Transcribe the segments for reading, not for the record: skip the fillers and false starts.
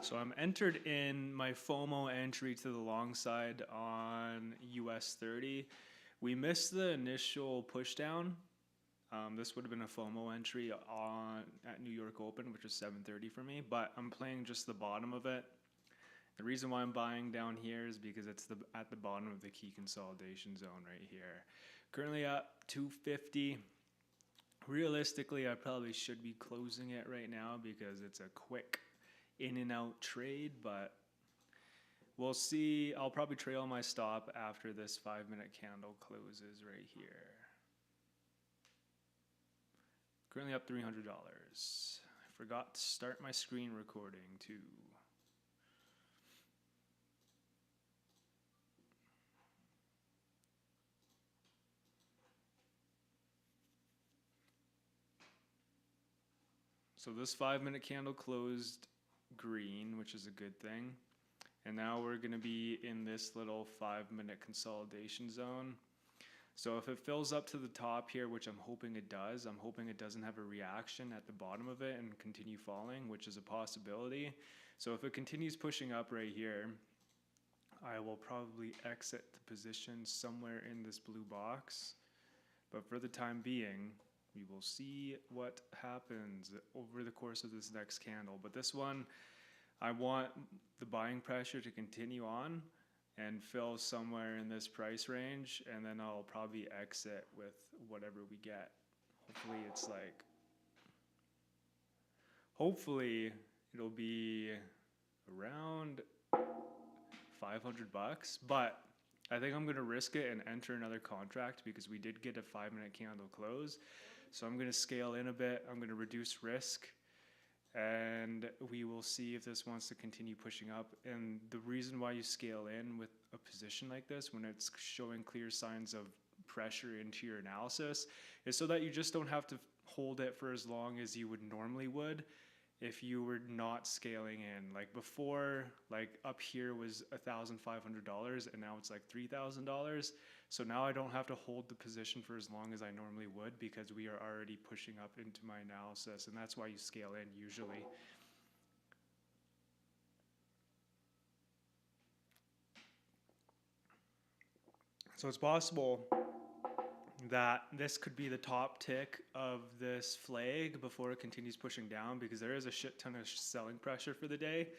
So I'm entered in my FOMO entry to the long side on US 30. We missed the initial push down. This would have been a FOMO entry on at New York Open, which was 7:30 for me, but I'm playing just the bottom of it. The reason why I'm buying down here is because it's at the bottom of the key consolidation zone right here. Currently up 250. Realistically, I probably should be closing it right now because it's a quick in and out trade, but we'll see. I'll probably trail my stop after this 5 minute candle closes right here. Currently up $300. I forgot to start my screen recording too. So this 5 minute candle closed green, which is a good thing. And now we're going to be in this little 5 minute consolidation zone. So if it fills up to the top here, which I'm hoping it does, I'm hoping it doesn't have a reaction at the bottom of it and continue falling, which is a possibility. So if it continues pushing up right here, I will probably exit the position somewhere in this blue box. But for the time being, we will see what happens over the course of this next candle. But this one, I want the buying pressure to continue on and fill somewhere in this price range, and then I'll probably exit with whatever we get. Hopefully it'll be around $500, but I think I'm going to risk it and enter another contract because we did get a 5 minute candle close. So I'm going to scale in a bit. I'm going to reduce risk, and we will see if this wants to continue pushing up. And the reason why you scale in with a position like this when it's showing clear signs of pressure into your analysis is so that you just don't have to hold it for as long as you would normally would if you were not scaling in. Like before, like up here was $1,500 and now it's like $3,000. So now I don't have to hold the position for as long as I normally would because we are already pushing up into my analysis, and that's why you scale in usually. So it's possible that this could be the top tick of this flag before it continues pushing down because there is a shit ton of selling pressure for the day.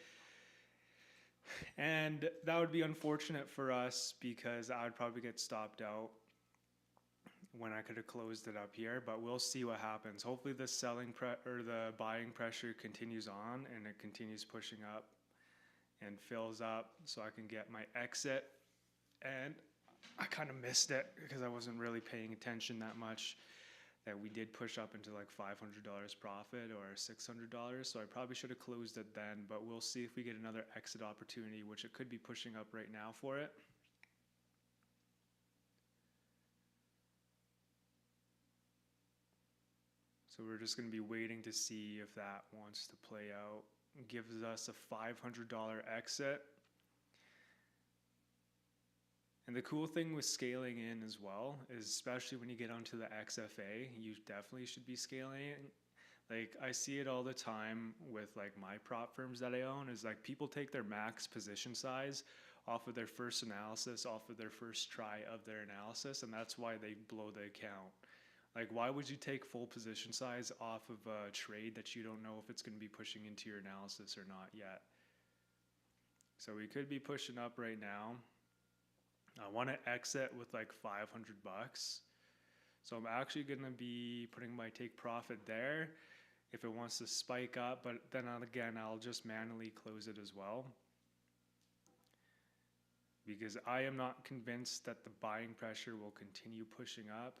And that would be unfortunate for us because I would probably get stopped out when I could have closed it up here, but we'll see what happens. Hopefully the the buying pressure continues on and it continues pushing up and fills up so I can get my exit. And I kind of missed it because I wasn't really paying attention that much that we did push up into like $500 profit or $600. So I probably should have closed it then, but we'll see if we get another exit opportunity, which it could be pushing up right now for it. So we're just going to be waiting to see if that wants to play out. It gives us a $500 exit. And the cool thing with scaling in as well is, especially when you get onto the XFA, you definitely should be scaling in. Like I see it all the time with like my prop firms that I own is like people take their max position size off of their first analysis, off of their first try of their analysis, and that's why they blow the account. Like why would you take full position size off of a trade that you don't know if it's going to be pushing into your analysis or not yet? So we could be pushing up right now. I want to exit with like $500. So I'm actually going to be putting my take profit there if it wants to spike up, but then again, I'll just manually close it as well. Because I am not convinced that the buying pressure will continue pushing up,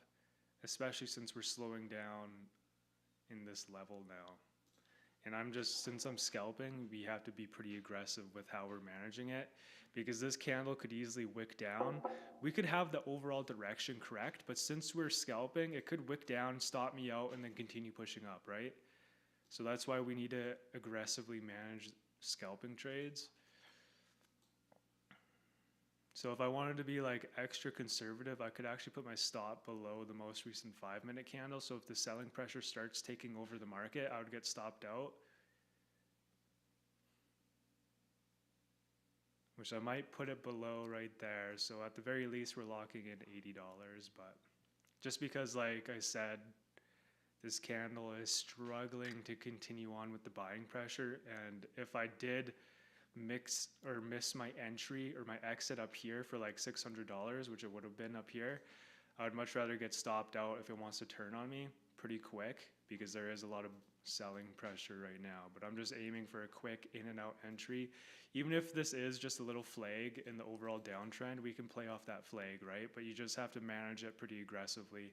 especially since we're slowing down in this level now. And since I'm scalping, we have to be pretty aggressive with how we're managing it because this candle could easily wick down. We could have the overall direction correct, but since we're scalping, it could wick down, stop me out, and then continue pushing up, right? So that's why we need to aggressively manage scalping trades. So if I wanted to be like extra conservative, I could actually put my stop below the most recent 5 minute candle. So if the selling pressure starts taking over the market, I would get stopped out. which I might put it below right there. So at the very least, we're locking in $80. But just because, like I said, this candle is struggling to continue on with the buying pressure. And if I did miss my entry or my exit up here for like $600, which it would have been up here, I would much rather get stopped out if it wants to turn on me pretty quick, because there is a lot of selling pressure right now. But I'm just aiming for a quick in and out entry. Even if this is just a little flag in the overall downtrend, we can play off that flag, right? But you just have to manage it pretty aggressively.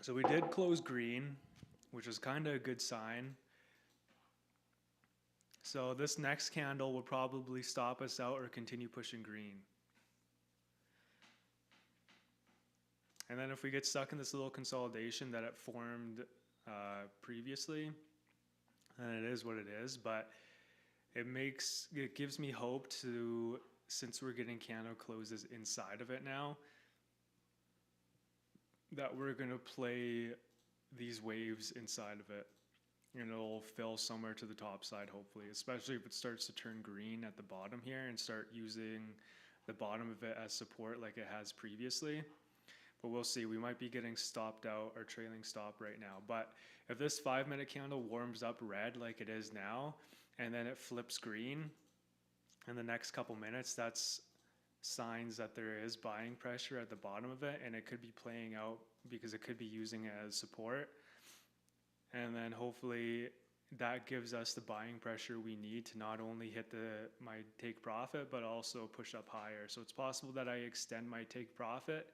So we did close green, which is kind of a good sign. So this next candle will probably stop us out or continue pushing green. And then if we get stuck in this little consolidation that it formed previously, then it is what it is. But it gives me hope to, since we're getting candle closes inside of it now, that we're going to play these waves inside of it. And it'll fill somewhere to the top side, hopefully, especially if it starts to turn green at the bottom here and start using the bottom of it as support like it has previously. But we'll see. We might be getting stopped out or trailing stop right now. But if this 5-minute candle warms up red like it is now, and then it flips green in the next couple minutes, that's signs that there is buying pressure at the bottom of it, and it could be playing out because it could be using it as support. And then hopefully that gives us the buying pressure we need to not only hit my take profit, but also push up higher. So it's possible that I extend my take profit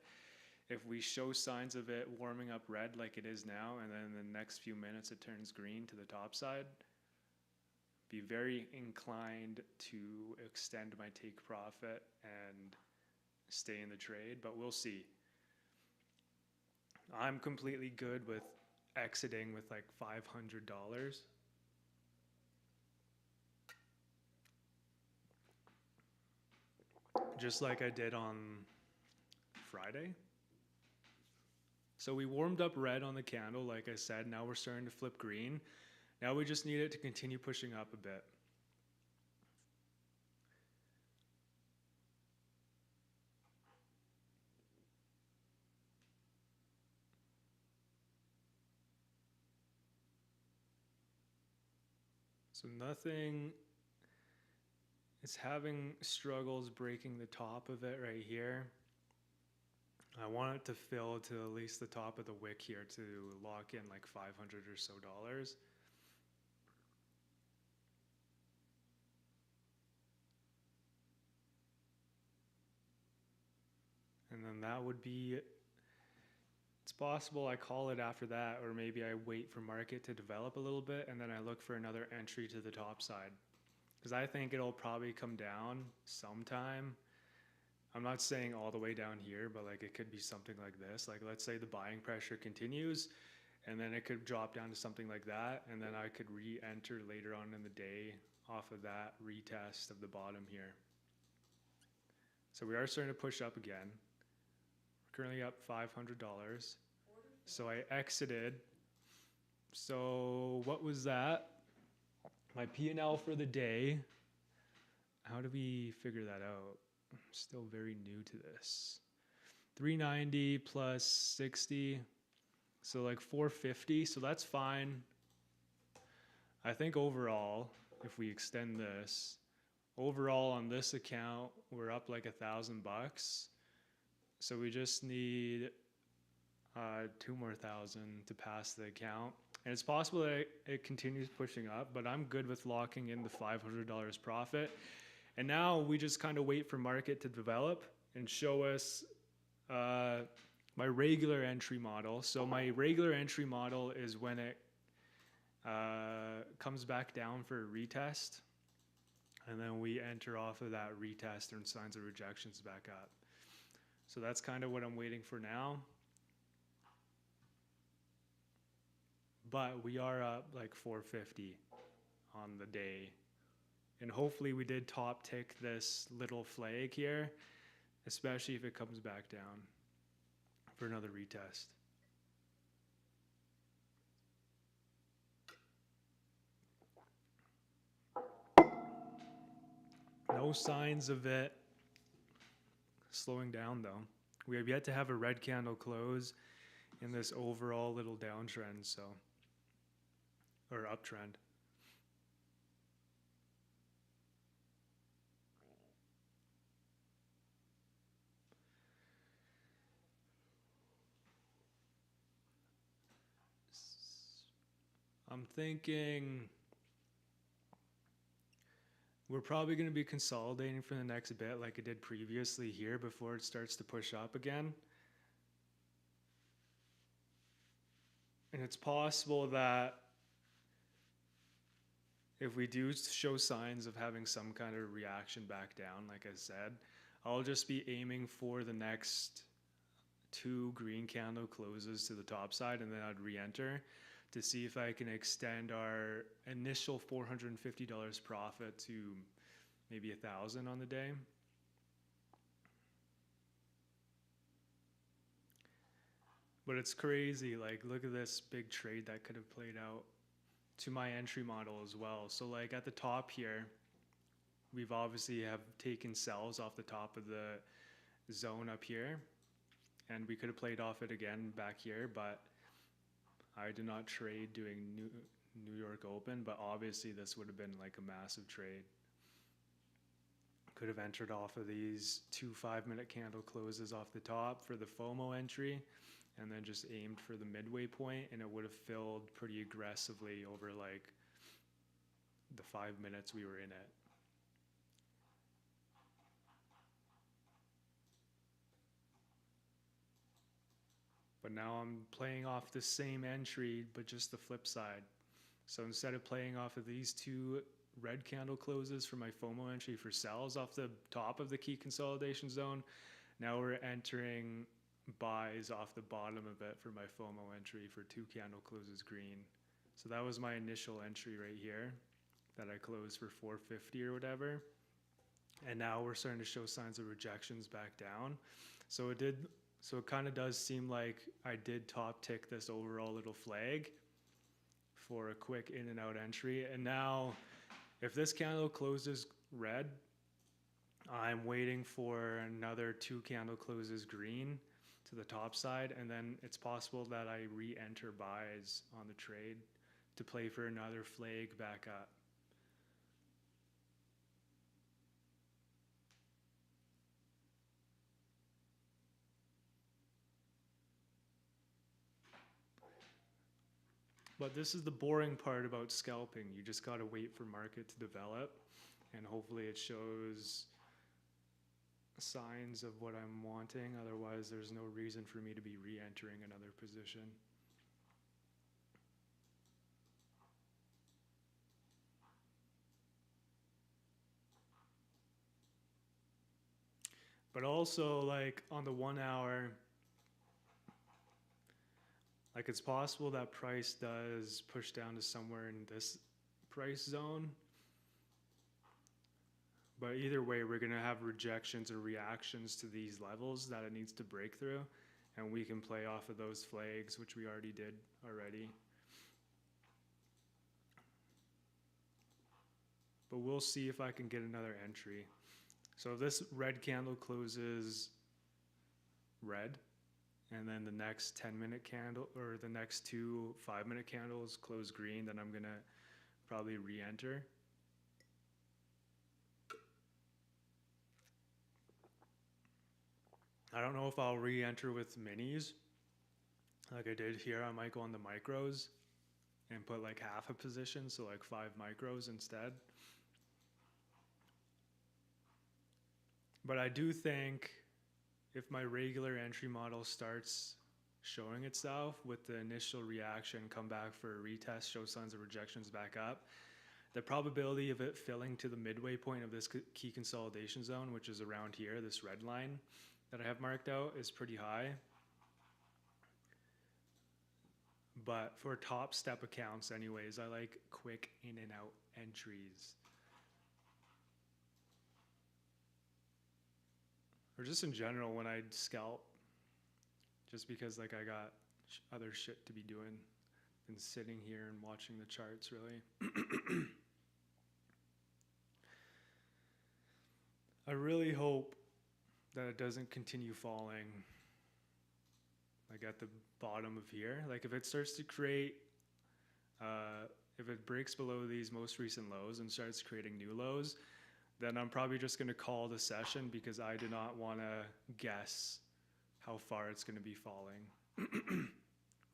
if we show signs of it warming up red like it is now, and then in the next few minutes it turns green to the top side. Be very inclined to extend my take profit and stay in the trade, but we'll see. I'm completely good with exiting with like $500. Just like I did on Friday. So we warmed up red on the candle, like I said. Now we're starting to flip green. Now we just need it to continue pushing up a bit. So nothing, it's having struggles breaking the top of it right here. I want it to fill to at least the top of the wick here to lock in like $500 or so. And then that would be, it's possible I call it after that, or maybe I wait for market to develop a little bit and then I look for another entry to the top side. Because I think it'll probably come down sometime. I'm not saying all the way down here, but like it could be something like this. Like let's say the buying pressure continues, and then it could drop down to something like that, and then I could re-enter later on in the day off of that retest of the bottom here. So we are starting to push up again. We're currently up $500. So I exited. So what was that? My P&L for the day. How do we figure that out? I'm still very new to this. 390 plus 60, so like 450. So that's fine. I think overall, if we extend this, overall on this account, we're up like $1,000. So we just need 2 more thousand to pass the account. And it's possible that it continues pushing up, but I'm good with locking in the $500 profit. And now we just kind of wait for market to develop and show us my regular entry model. So my regular entry model is when it comes back down for a retest, and then we enter off of that retest and signs of rejections back up. So that's kind of what I'm waiting for now. But we are up like 450 on the day. And hopefully we did top tick this little flag here especially if it comes back down for another retest. No signs of it slowing down though. We have yet to have a red candle close in this overall little downtrend, so, or uptrend. I'm thinking we're probably going to be consolidating for the next bit like it did previously here before it starts to push up again. And it's possible that if we do show signs of having some kind of reaction back down, like I said, I'll just be aiming for the next 2 green candle closes to the top side, and then I'd re-enter to see if I can extend our initial $450 profit to maybe 1,000 on the day. But it's crazy, like look at this big trade that could have played out to my entry model as well. So like at the top here, we've obviously have taken sells off the top of the zone up here, and we could have played off it again back here, but I did not trade doing New York Open, but obviously this would have been like a massive trade. Could have entered off of these 2 5-minute candle closes off the top for the FOMO entry, and then just aimed for the midway point, and it would have filled pretty aggressively over like the 5 minutes we were in it. But now I'm playing off the same entry, but just the flip side. So instead of playing off of these 2 red candle closes for my FOMO entry for sells off the top of the key consolidation zone, now we're entering buys off the bottom of it for my FOMO entry for 2 candle closes green. So that was my initial entry right here that I closed for 450 or whatever. And now we're starting to show signs of rejections back down. So it kind of does seem like I did top tick this overall little flag for a quick in and out entry. And now if this candle closes red, I'm waiting for another 2 candle closes green to the top side, and then it's possible that I re-enter buys on the trade to play for another flag back up. But this is the boring part about scalping. You just got to wait for market to develop, and hopefully it shows signs of what I'm wanting. Otherwise, there's no reason for me to be re-entering another position. But also, like on the 1 hour, like it's possible that price does push down to somewhere in this price zone. But either way, we're going to have rejections or reactions to these levels that it needs to break through, and we can play off of those flags, which we already did already. But we'll see if I can get another entry. So if this red candle closes red, and then the next 10-minute candle or the next 2 5-minute candles close green, then I'm going to probably re-enter. I don't know if I'll re-enter with minis like I did here. I might go on the micros and put like half a position, so like 5 micros instead. But I do think if my regular entry model starts showing itself with the initial reaction, come back for a retest, show signs of rejections back up, the probability of it filling to the midway point of this key consolidation zone, which is around here, this red line that I have marked out, is pretty high. But for top step accounts anyways, I like quick in and out entries. or just in general when I'd scalp, just because like I got other shit to be doing than sitting here and watching the charts, really. I really hope that it doesn't continue falling like at the bottom of here. Like if it starts to create, if it breaks below these most recent lows and starts creating new lows, then I'm probably just going to call the session, because I do not want to guess how far it's going to be falling.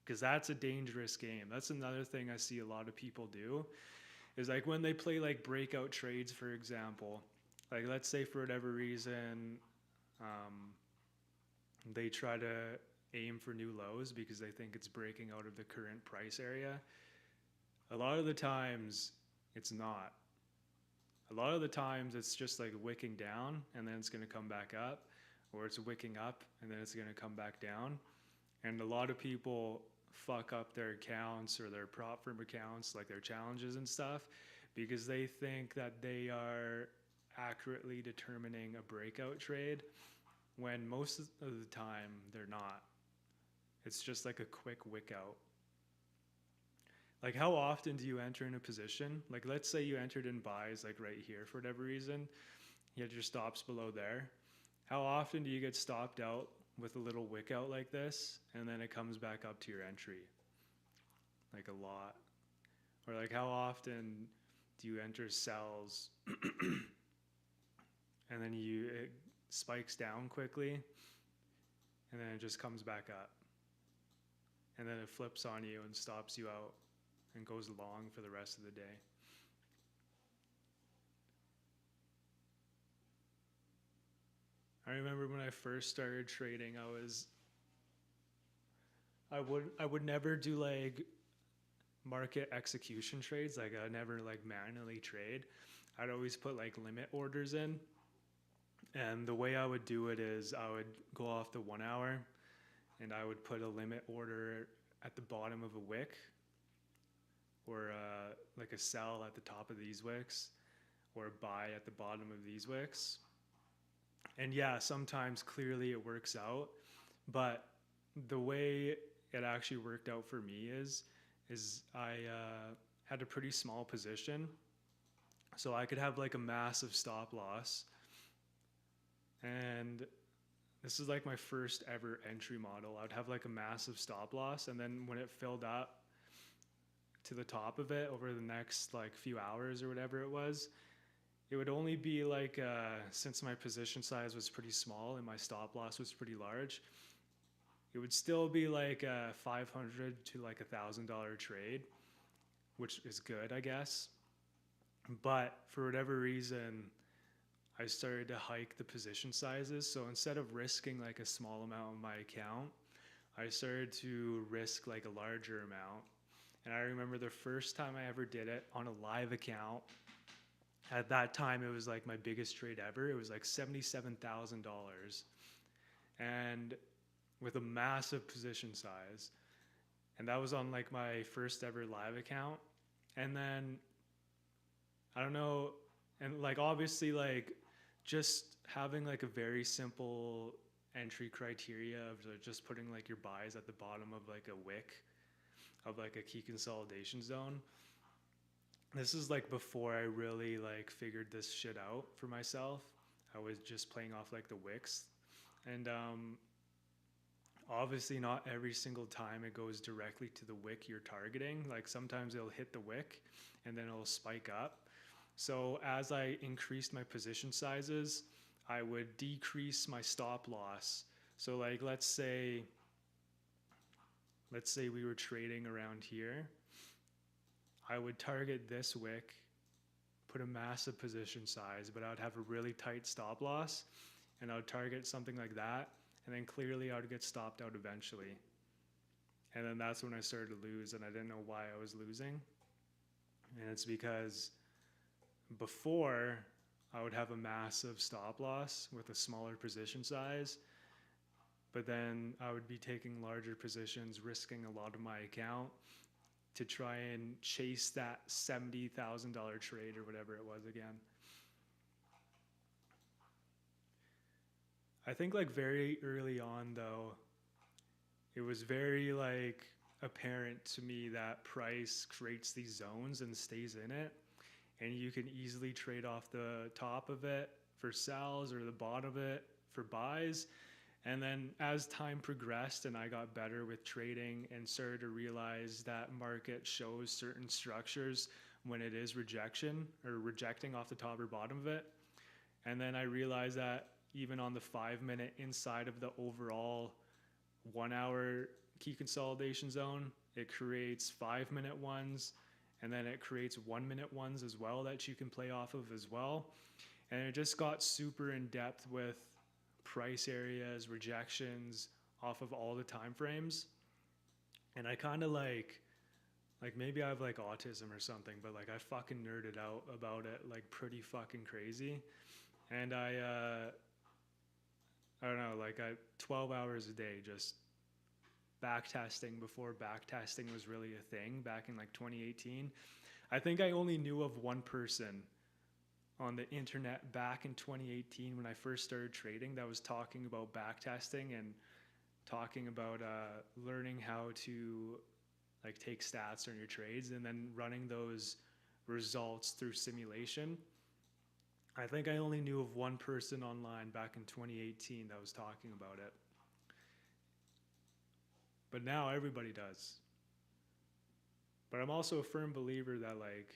Because that's a dangerous game. That's another thing I see a lot of people do, is like when they play like breakout trades, for example, like let's say for whatever reason, they try to aim for new lows because they think it's breaking out of the current price area. A lot of the times it's not. A lot of the times it's just like wicking down and then it's going to come back up, or it's wicking up and then it's going to come back down. And a lot of people fuck up their accounts or their prop firm accounts, like their challenges and stuff, because they think that they are accurately determining a breakout trade, when most of the time they're not. It's just like a quick wick out. Like how often do you enter in a position? Like let's say you entered in buys like right here for whatever reason. You had your stops below there. How often do you get stopped out with a little wick out like this and then it comes back up to your entry? Like a lot. Or like how often do you enter sells and then it spikes down quickly and then it just comes back up? And then it flips on you and stops you out and goes long for the rest of the day. I remember when I first started trading, I would never do like market execution trades. Like I never like manually trade. I'd always put like limit orders in. And the way I would do it is I would go off the 1 hour and I would put a limit order at the bottom of a wick, or like a sell at the top of these wicks, or a buy at the bottom of these wicks. And yeah, sometimes clearly it works out, but the way it actually worked out for me is I had a pretty small position, so I could have like a massive stop loss. And this is like my first ever entry model. I would have like a massive stop loss, and then when it filled up to the top of it over the next like few hours or whatever it was, it would only be like, since my position size was pretty small and my stop loss was pretty large, it would still be like a $500 to like $1,000 trade, which is good, I guess. But for whatever reason, I started to hike the position sizes. So instead of risking like a small amount on my account, I started to risk like a larger amount. And I remember the first time I ever did it on a live account, at that time it was like my biggest trade ever. It was like $77,000, and with a massive position size. And that was on like my first ever live account. And then I don't know, and like obviously like just having like a very simple entry criteria of just putting like your buys at the bottom of like a wick of like a key consolidation zone. This is like before I really like figured this shit out for myself. I was just playing off like the wicks, and obviously not every single time it goes directly to the wick you're targeting. Like sometimes it'll hit the wick and then it'll spike up. So as I increased my position sizes, I would decrease my stop loss. So like let's say we were trading around here. I would target this wick, put a massive position size, but I would have a really tight stop loss, and I would target something like that, and then clearly I would get stopped out eventually. And then that's when I started to lose, and I didn't know why I was losing. And it's because before I would have a massive stop loss with a smaller position size, but then I would be taking larger positions, risking a lot of my account to try and chase that $70,000 trade or whatever it was again. I think like very early on though, it was very like apparent to me that price creates these zones and stays in it, and you can easily trade off the top of it for sells or the bottom of it for buys. And then as time progressed and I got better with trading and started to realize that market shows certain structures when it is rejection or rejecting off the top or bottom of it. And then I realized that even on the 5 minute inside of the overall 1 hour key consolidation zone, it creates 5 minute ones, and then it creates 1 minute ones as well that you can play off of as well. And it just got super in depth with price areas, rejections off of all the time frames. And I kind of like maybe I have like autism or something, but like I fucking nerded out about it like pretty fucking crazy. And I don't know, like 12 hours a day just back testing before back testing was really a thing back in like 2018. I think I only knew of one person on the internet back in 2018 when I first started trading that was talking about back testing and talking about learning how to like take stats on your trades and then running those results through simulation. I think I only knew of one person online back in 2018 that was talking about it. But now everybody does. But I'm also a firm believer that like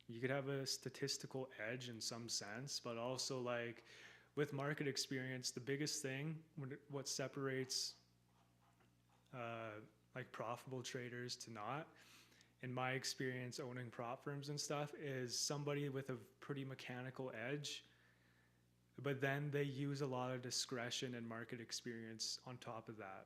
you could have a statistical edge in some sense, but also like with market experience, the biggest thing, what separates like profitable traders to not, in my experience owning prop firms and stuff, is somebody with a pretty mechanical edge, but then they use a lot of discretion and market experience on top of that.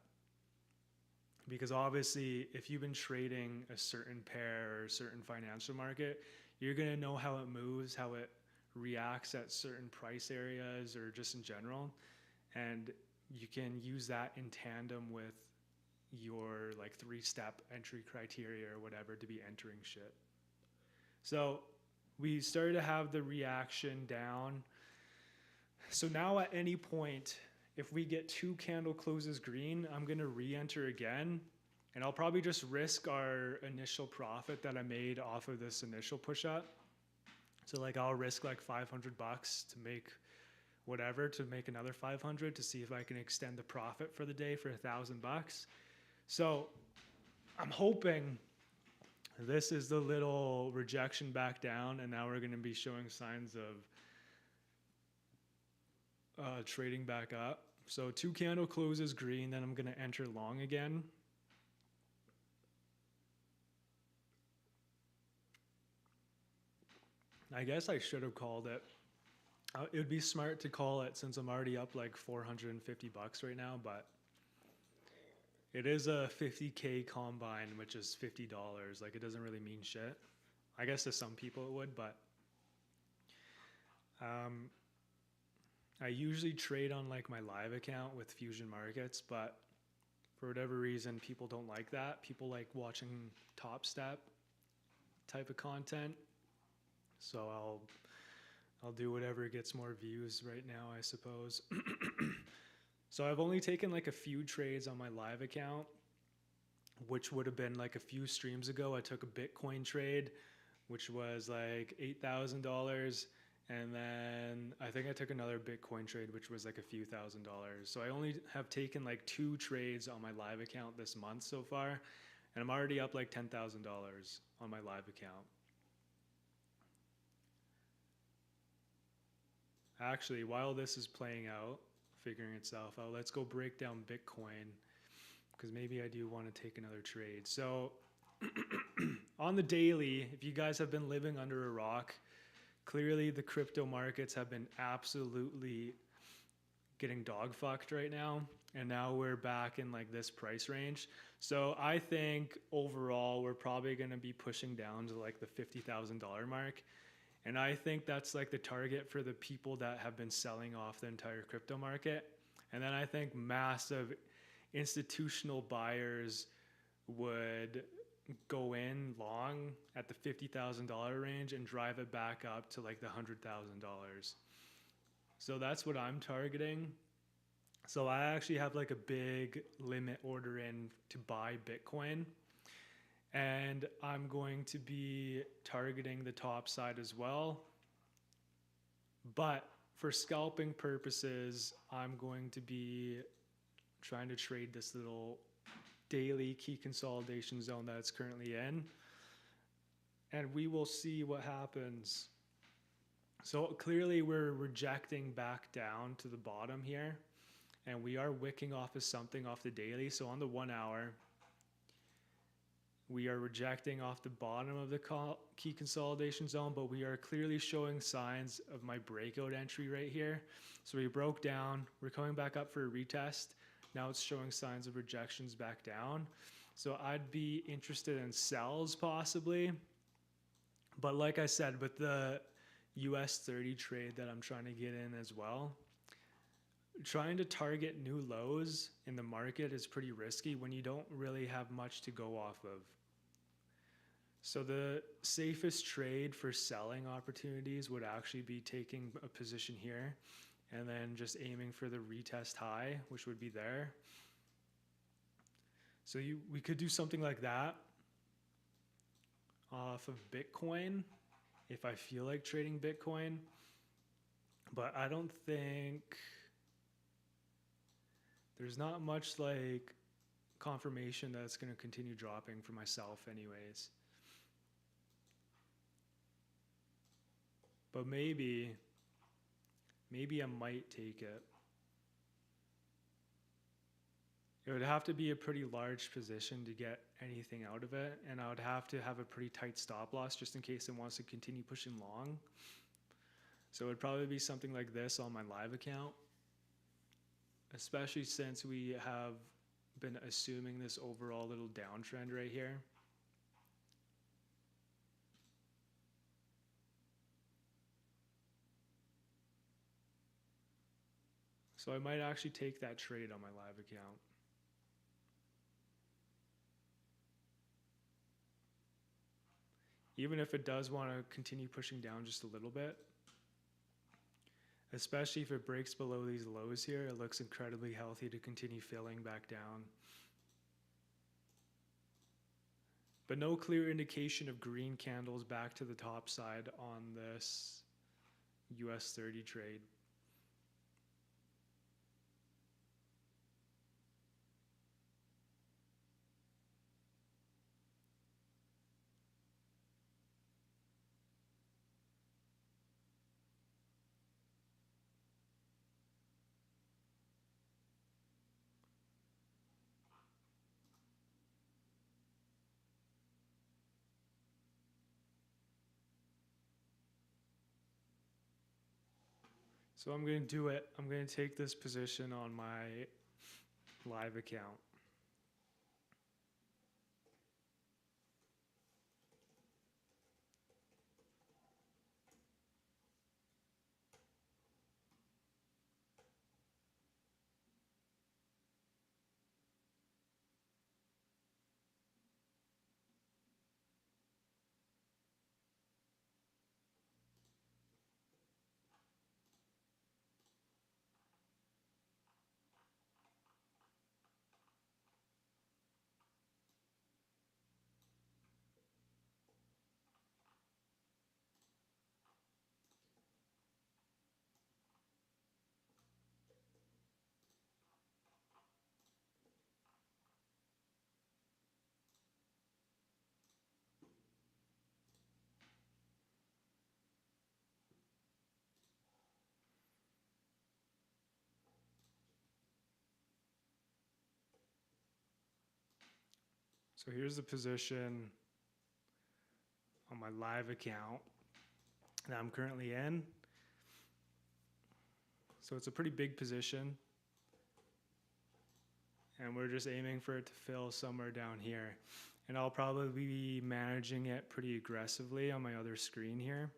Because obviously, if you've been trading a certain pair or a certain financial market, you're going to know how it moves, how it reacts at certain price areas or just in general. And you can use that in tandem with your like 3-step entry criteria or whatever to be entering shit. So we started to have the reaction down. So now at any point, if we get 2 candle closes green, I'm going to re-enter again. And I'll probably just risk our initial profit that I made off of this initial push up. So like I'll risk like $500 to make whatever, to make another 500 to see if I can extend the profit for the day for $1,000. So I'm hoping this is the little rejection back down, and now we're going to be showing signs of trading back up. So 2 candle closes green, then I'm going to enter long again. I guess I should have called it. It would be smart to call it since I'm already up like $450 right now, but it is a 50K combine, which is $50. Like it doesn't really mean shit. I guess to some people it would, but I usually trade on like my live account with Fusion Markets, but for whatever reason, people don't like that. People like watching Top Step type of content. So I'll do whatever gets more views right now, I suppose. So I've only taken like a few trades on my live account, which would have been like a few streams ago. I took a Bitcoin trade, which was like $8,000. And then I think I took another Bitcoin trade, which was like a few $1,000s. So I only have taken like 2 trades on my live account this month so far. And I'm already up like $10,000 on my live account. Actually, while this is playing out, figuring itself out, let's go break down Bitcoin, because maybe I do want to take another trade. So on the daily, if you guys have been living under a rock, clearly the crypto markets have been absolutely getting dog fucked right now. And now we're back in like this price range. So I think overall, we're probably going to be pushing down to like the $50,000 mark. And I think that's like the target for the people that have been selling off the entire crypto market. And then I think massive institutional buyers would go in long at the $50,000 range and drive it back up to like the $100,000. So that's what I'm targeting. So I actually have like a big limit order in to buy Bitcoin. And I'm going to be targeting the top side as well. But for scalping purposes, I'm going to be trying to trade this little daily key consolidation zone that it's currently in. And we will see what happens. So clearly we're rejecting back down to the bottom here. And we are wicking off of something off the daily. So on the 1 hour, we are rejecting off the bottom of the key consolidation zone, but we are clearly showing signs of my breakout entry right here. So we broke down, we're coming back up for a retest. Now it's showing signs of rejections back down. So I'd be interested in sells possibly. But like I said, with the US 30 trade that I'm trying to get in as well, trying to target new lows in the market is pretty risky when you don't really have much to go off of. So the safest trade for selling opportunities would actually be taking a position here and then just aiming for the retest high, which would be there. So we could do something like that off of Bitcoin if I feel like trading Bitcoin. But I don't think there's not much like confirmation that it's going to continue dropping for myself anyways. But maybe I might take it. It would have to be a pretty large position to get anything out of it, and I would have to have a pretty tight stop loss just in case it wants to continue pushing long. So it would probably be something like this on my live account, especially since we have been assuming this overall little downtrend right here. So I might actually take that trade on my live account. Even if it does want to continue pushing down just a little bit, especially if it breaks below these lows here, it looks incredibly healthy to continue filling back down. But no clear indication of green candles back to the top side on this US 30 trade. So I'm going to do it. I'm going to take this position on my live account. So here's the position on my live account that I'm currently in. So it's a pretty big position. And we're just aiming for it to fill somewhere down here. And I'll probably be managing it pretty aggressively on my other screen here.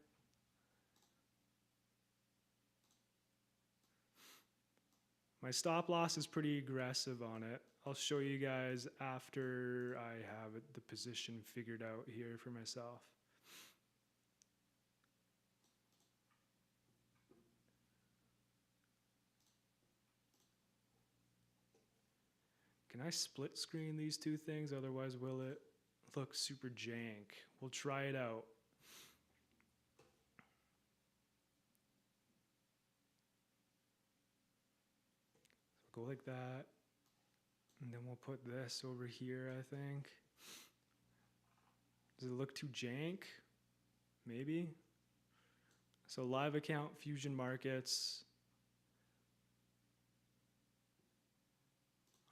My stop loss is pretty aggressive on it. I'll show you guys after I have the position figured out here for myself. Can I split screen these two things? Otherwise, will it look super jank? We'll try it out. Go like that. And then we'll put this over here, I think. Does it look too jank? Maybe. So live account, Fusion Markets.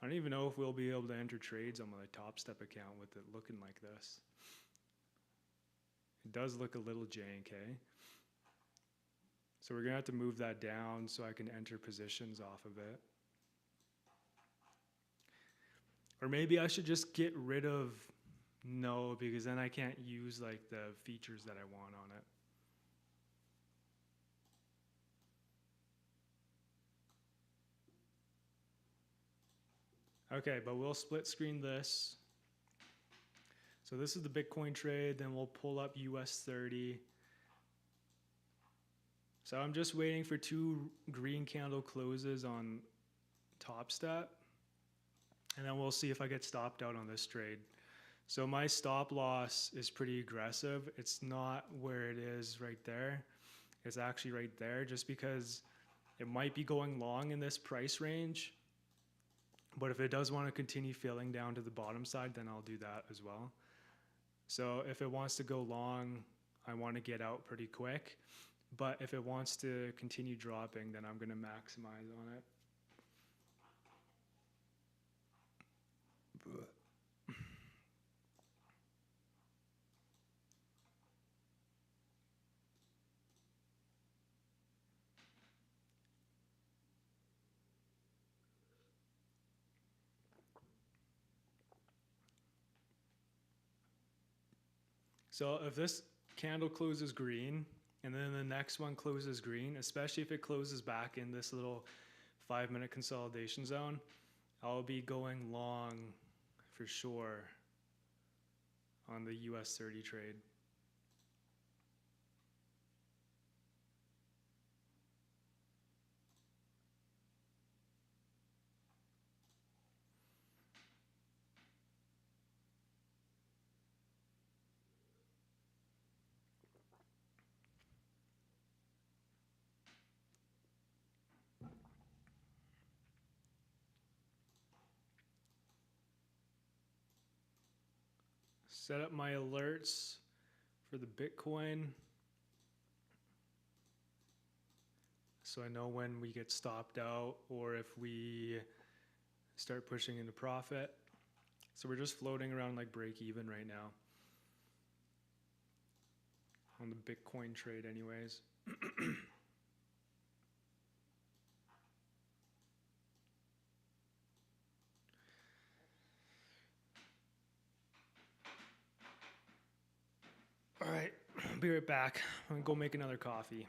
I don't even know if we'll be able to enter trades on my Top Step account with it looking like this. It does look a little jank, eh? So we're gonna have to move that down so I can enter positions off of it. Or maybe I should just get rid of no, because then I can't use like the features that I want on it. Okay, but we'll split screen this. So this is the Bitcoin trade, then we'll pull up US 30. So I'm just waiting for 2 green candle closes on Top Step. And then we'll see if I get stopped out on this trade. So my stop loss is pretty aggressive. It's not where it is right there. It's actually right there, just because it might be going long in this price range. But if it does want to continue filling down to the bottom side, then I'll do that as well. So if it wants to go long, I want to get out pretty quick. But if it wants to continue dropping, then I'm going to maximize on it. So if this candle closes green and then the next one closes green, especially if it closes back in this little 5-minute consolidation zone, I'll be going long for sure on the US 30 trade. Set up my alerts for the Bitcoin so I know when we get stopped out or if we start pushing into profit. So we're just floating around like break even right now on the Bitcoin trade anyways. All right, I'll be right back. I'm gonna go make another coffee.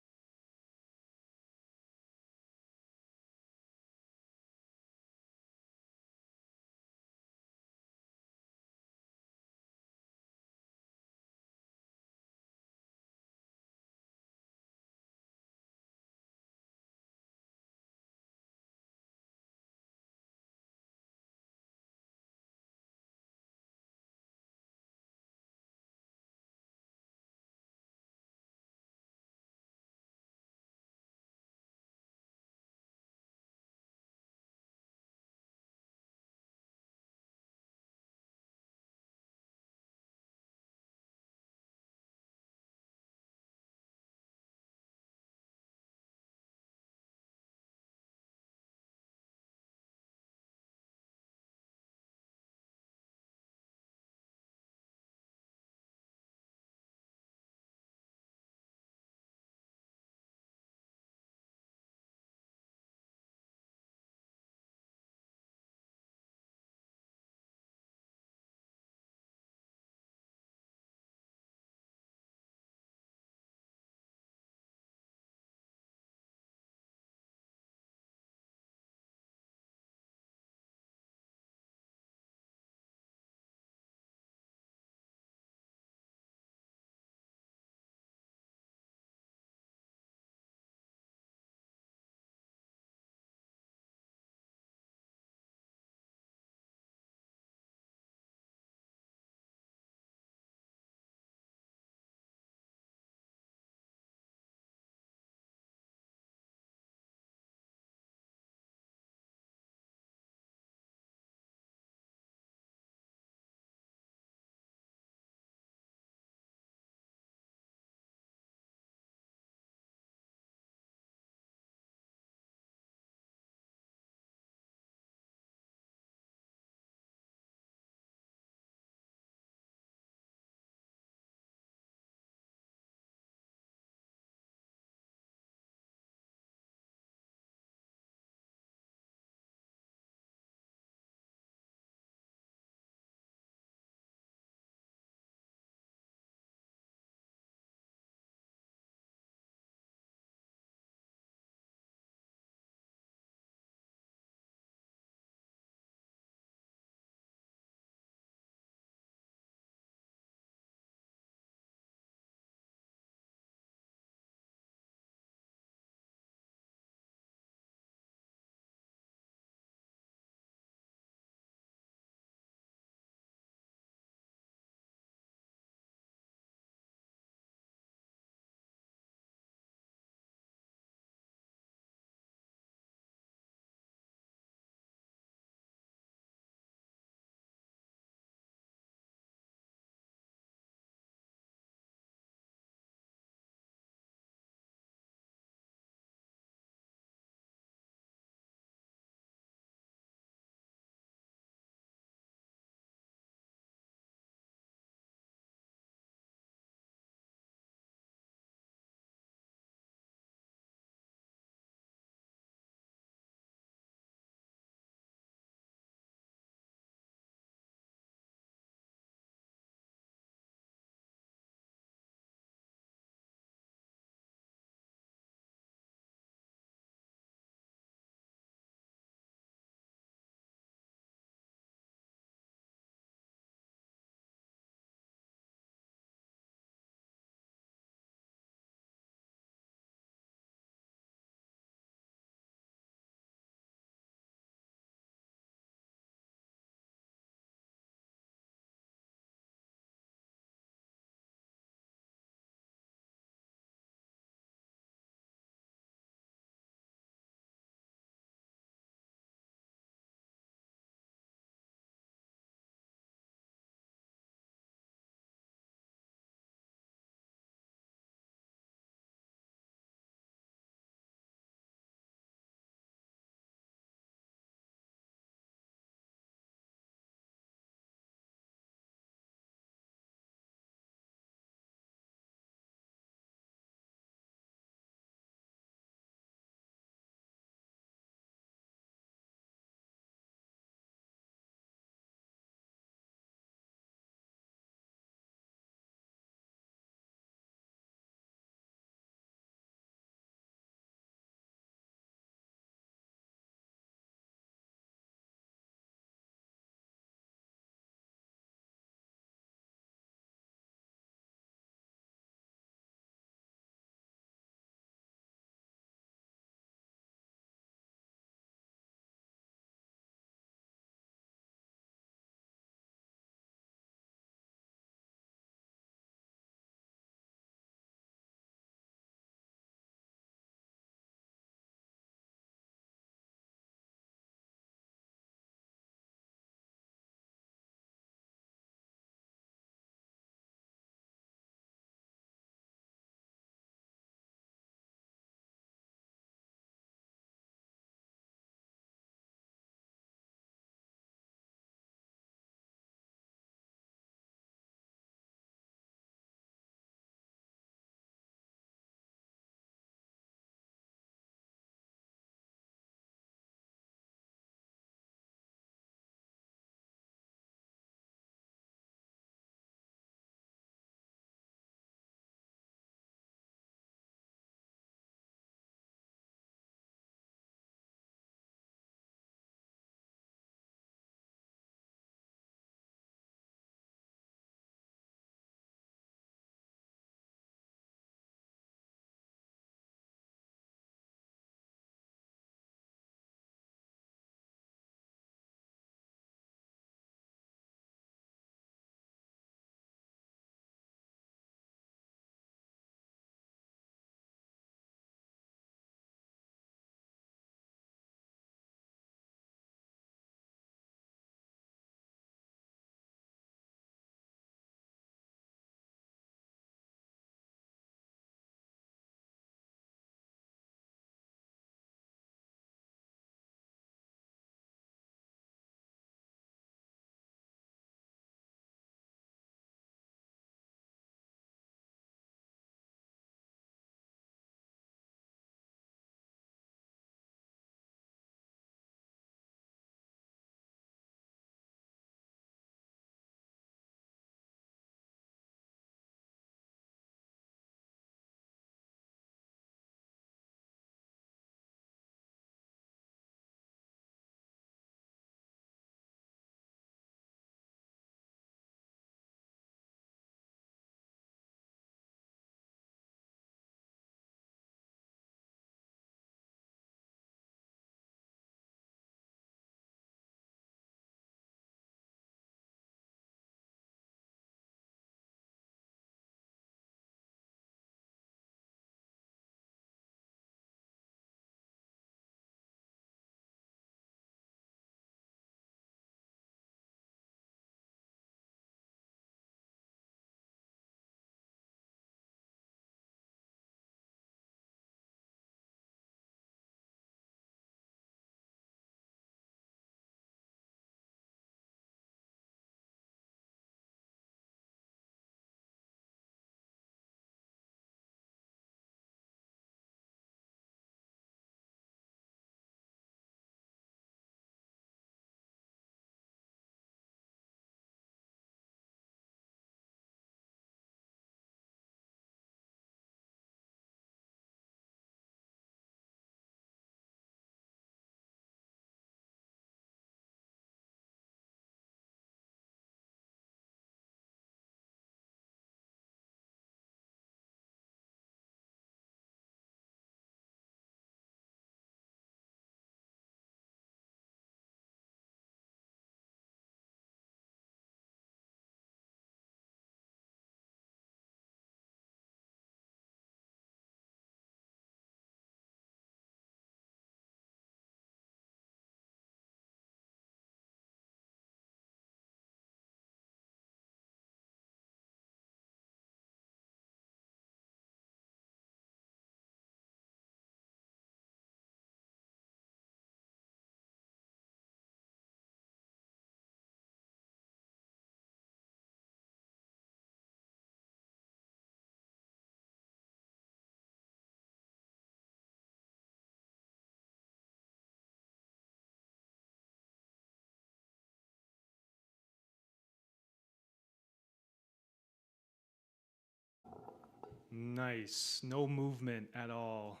Nice. No movement at all.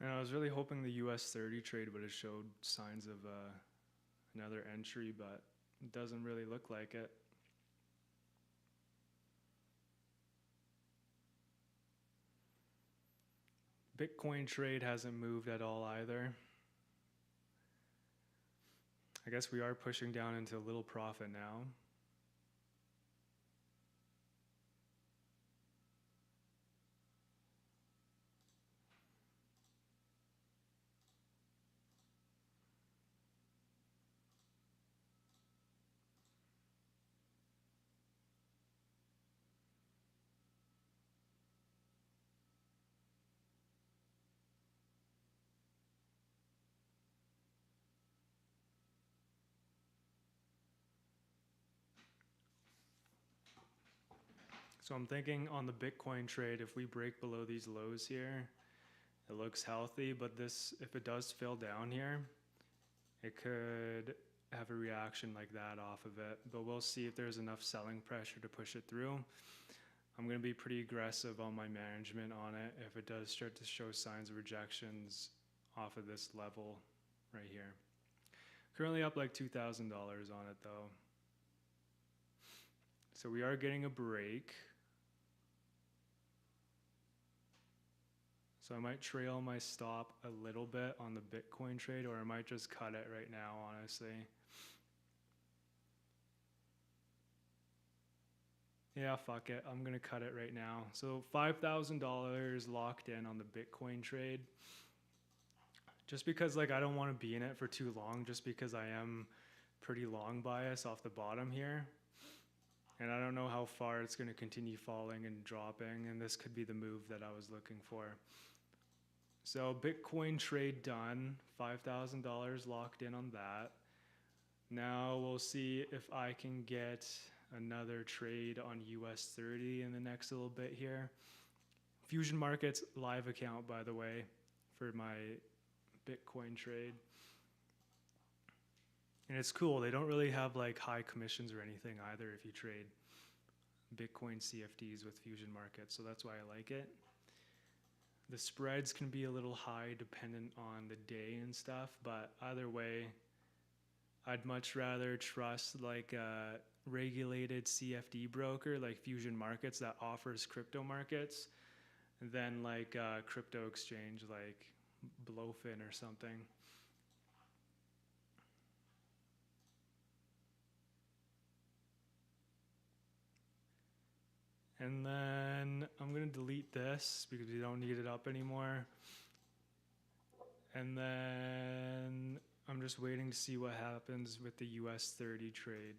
And I was really hoping the US 30 trade would have showed signs of another entry, but it doesn't really look like it. Bitcoin trade hasn't moved at all either. I guess we are pushing down into a little profit now. So I'm thinking on the Bitcoin trade, if we break below these lows here, it looks healthy, but this, if it does fill down here, it could have a reaction like that off of it, but we'll see if there's enough selling pressure to push it through. I'm going to be pretty aggressive on my management on it if it does start to show signs of rejections off of this level right here. Currently up like $2,000 on it though. So we are getting a break. So I might trail my stop a little bit on the Bitcoin trade, or I might just cut it right now, honestly. Yeah, fuck it. I'm going to cut it right now. So $5,000 locked in on the Bitcoin trade. Just because like I don't want to be in it for too long, just because I am pretty long bias off the bottom here. And I don't know how far it's going to continue falling and dropping, and this could be the move that I was looking for. So Bitcoin trade done, $5,000 locked in on that. Now we'll see if I can get another trade on US 30 in the next little bit here. Fusion Markets live account, by the way, for my Bitcoin trade. And it's cool. They don't really have like high commissions or anything either if you trade Bitcoin CFDs with Fusion Markets. So that's why I like it. The spreads can be a little high dependent on the day and stuff, but either way, I'd much rather trust like a regulated CFD broker like Fusion Markets that offers crypto markets than like a crypto exchange like Blowfin or something. And then I'm going to delete this because we don't need it up anymore. And then I'm just waiting to see what happens with the US 30 trade.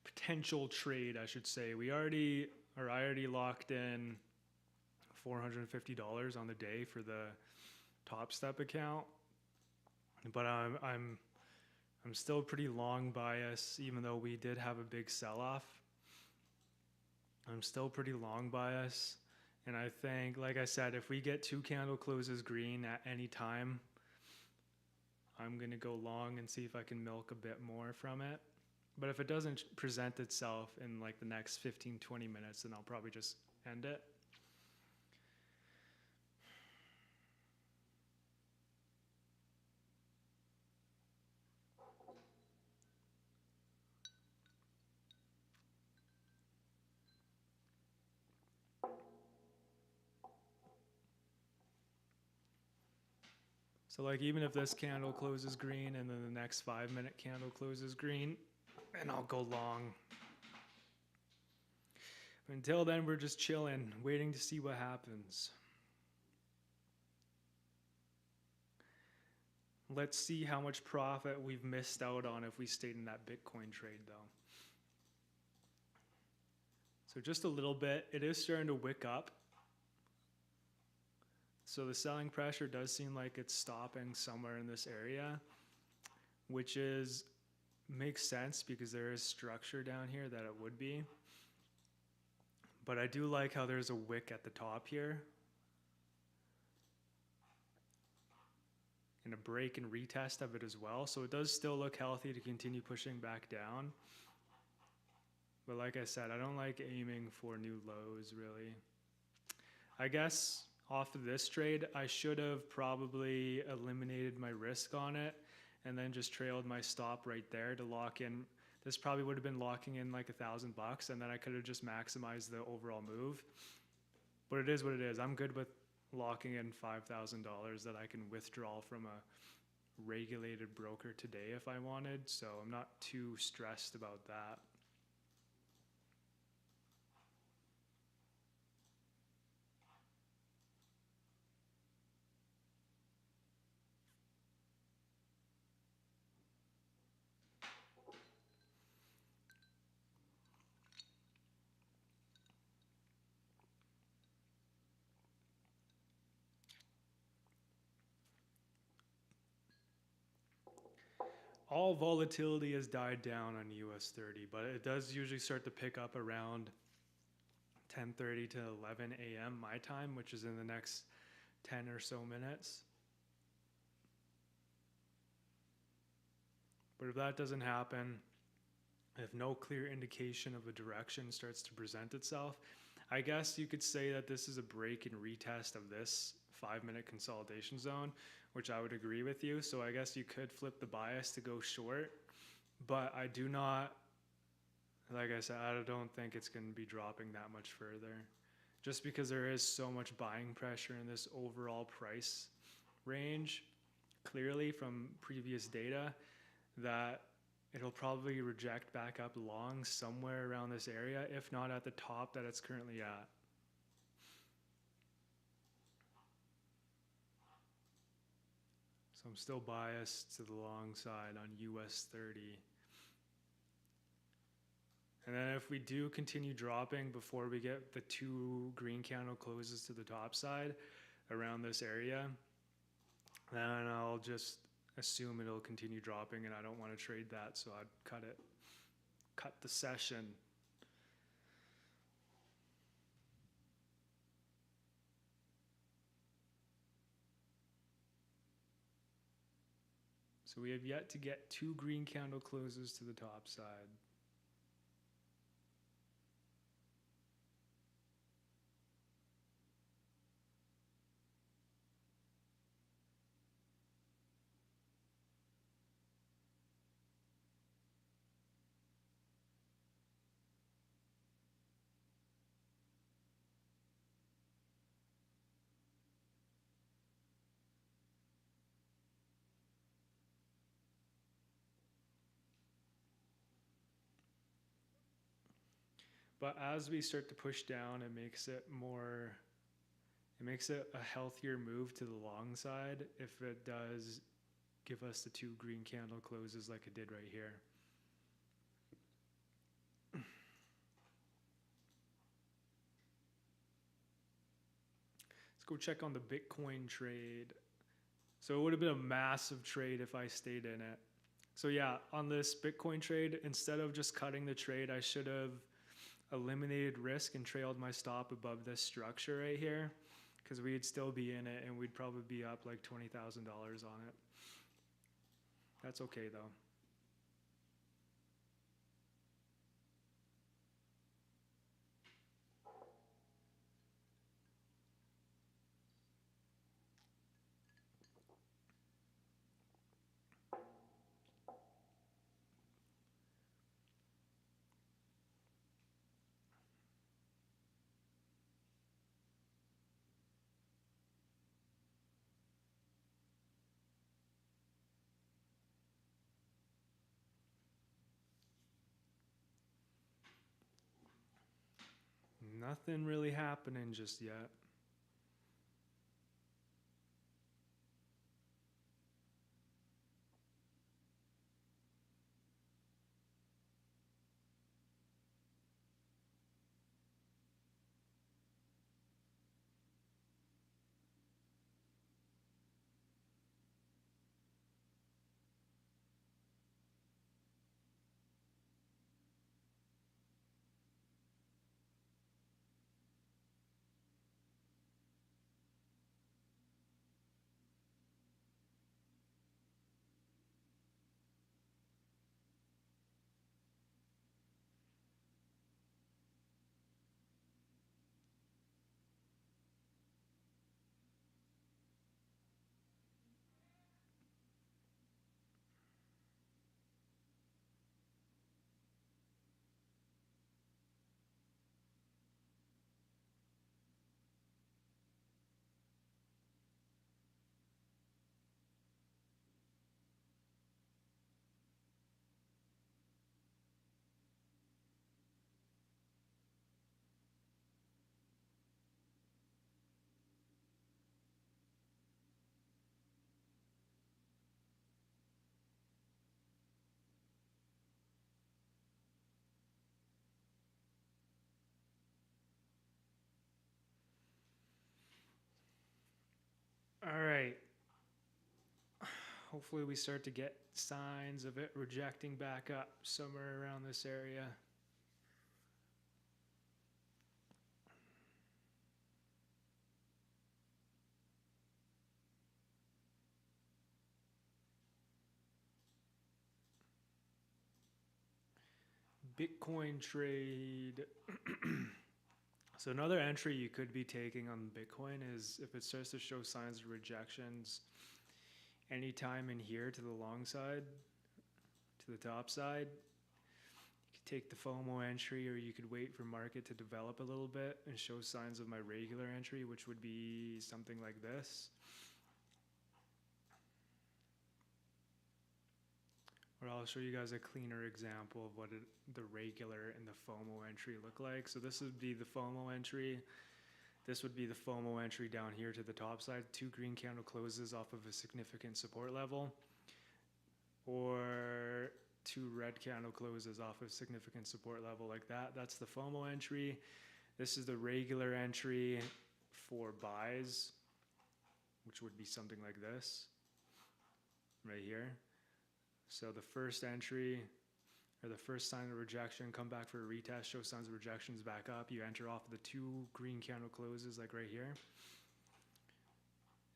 Potential trade, I should say. I already locked in $450 on the day for the Top Step account, but I'm still pretty long bias, even though we did have a big sell-off. I'm still pretty long bias, and I think, like I said, if we get 2 candle closes green at any time, I'm gonna go long and see if I can milk a bit more from it. But if it doesn't present itself in like the next 15-20 minutes, then I'll probably just end it. So like even if this candle closes green and then the next 5-minute candle closes green, then I'll go long. But until then, we're just chilling, waiting to see what happens. Let's see how much profit we've missed out on if we stayed in that Bitcoin trade though. So just a little bit. It is starting to wick up. So the selling pressure does seem like it's stopping somewhere in this area, which makes sense because there is structure down here that it would be. But I do like how there's a wick at the top here. And a break and retest of it as well. So it does still look healthy to continue pushing back down. But like I said, I don't like aiming for new lows really. I guess off of this trade, I should have probably eliminated my risk on it and then just trailed my stop right there to lock in. This probably would have been locking in like $1,000, and then I could have just maximized the overall move. But it is what it is. I'm good with locking in $5,000 that I can withdraw from a regulated broker today if I wanted. So I'm not too stressed about that. All volatility has died down on US 30, but it does usually start to pick up around 10:30 to 11 a.m. my time, which is in the next 10 or so minutes. But if that doesn't happen, if no clear indication of a direction starts to present itself, I guess you could say that this is a break and retest of this 5-minute consolidation zone, which I would agree with you. So I guess you could flip the bias to go short, but I do not, like I said, I don't think it's going to be dropping that much further, just because there is so much buying pressure in this overall price range, clearly from previous data, that it'll probably reject back up long somewhere around this area, if not at the top that it's currently at. So I'm still biased to the long side on US 30. And then if we do continue dropping before we get the 2 green candle closes to the top side around this area, then I'll just assume it'll continue dropping, and I don't want to trade that, so I'd cut the session. So we have yet to get 2 green candle closes to the top side. But as we start to push down, it makes it a healthier move to the long side if it does give us the 2 green candle closes like it did right here. Let's go check on the Bitcoin trade. So it would have been a massive trade if I stayed in it. So yeah, on this Bitcoin trade, instead of just cutting the trade, I should have eliminated risk and trailed my stop above this structure right here, because we'd still be in it and we'd probably be up like $20,000 on it. That's okay though. Nothing really happening just yet. hopefully we start to get signs of it rejecting back up somewhere around this area. Bitcoin trade. So another entry you could be taking on Bitcoin is if it starts to show signs of rejections anytime in here to the long side, to the top side. You could take the FOMO entry, or you could wait for market to develop a little bit and show signs of my regular entry, which would be something like this. Or I'll show you guys a cleaner example of what the regular and the FOMO entry look like. So this would be the FOMO entry. This would be the FOMO entry down here to the top side. 2 green candle closes off of a significant support level. Or 2 red candle closes off of significant support level like that. That's the FOMO entry. This is the regular entry for buys, which would be something like this right here. So the first entry, or the first sign of rejection, come back for a retest, show signs of rejections back up. You enter off of the 2 green candle closes like right here.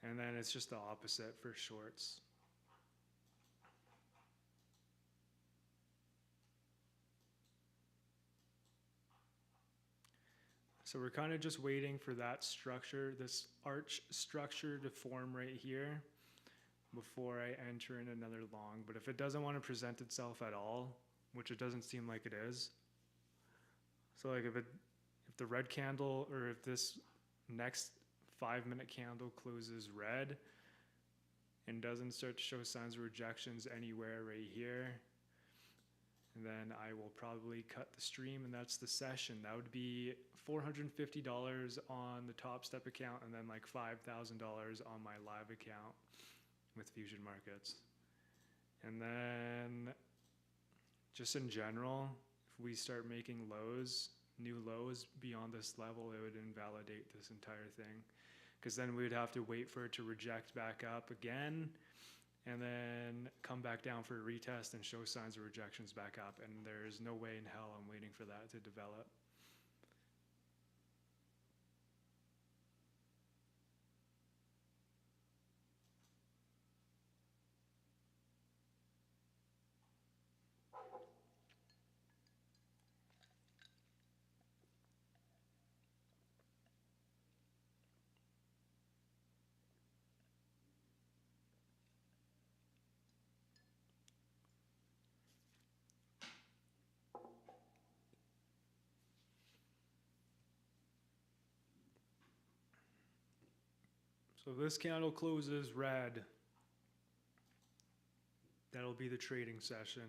And then it's just the opposite for shorts. So we're kind of just waiting for that structure, this arch structure to form right here before I enter in another long. But if it doesn't want to present itself at all, which it doesn't seem like it is, so like if the red candle, or if this next 5-minute candle closes red and doesn't start to show signs of rejections anywhere right here, then I will probably cut the stream, and that's the session. That would be $450 on the Top Step account, and then like $5,000 on my live account with Fusion Markets. And then just in general, if we start making lows, new lows beyond this level, it would invalidate this entire thing, because then we would have to wait for it to reject back up again and then come back down for a retest and show signs of rejections back up. And there's no way in hell I'm waiting for that to develop. So this candle closes red. That'll be the trading session.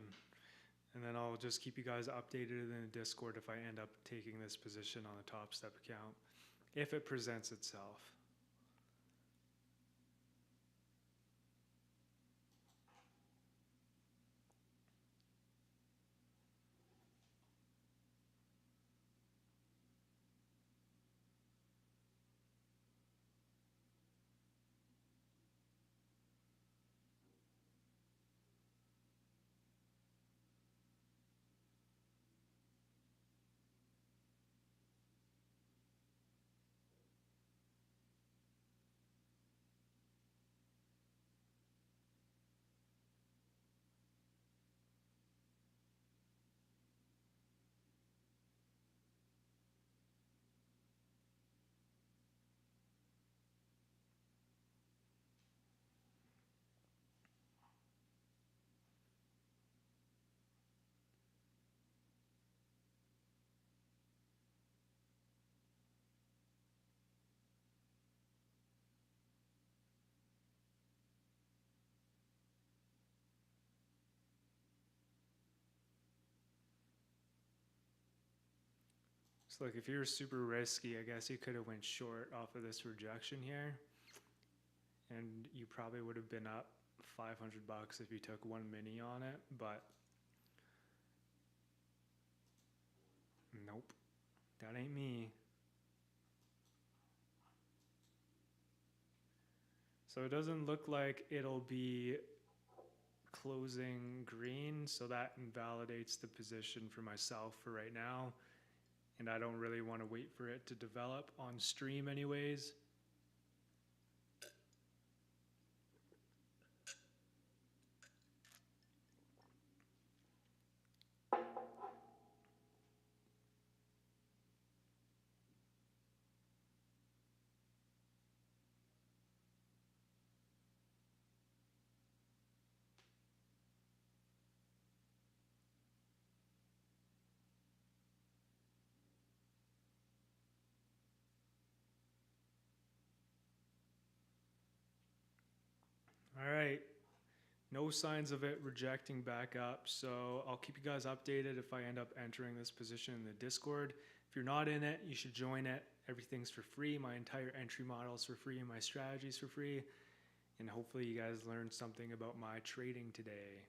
And then I'll just keep you guys updated in the Discord if I end up taking this position on the Top Step account, if it presents itself. So like if you're super risky, I guess you could have went short off of this rejection here, and you probably would have been up $500 if you took 1 mini on it, but nope, that ain't me. So it doesn't look like it'll be closing green, so that invalidates the position for myself for right now. And I don't really want to wait for it to develop on stream anyways. All right. No signs of it rejecting back up, so I'll keep you guys updated if I end up entering this position in the Discord. If you're not in it, you should join it. Everything's for free. My entire entry model is for free, and my strategies for free. And hopefully you guys learned something about my trading today.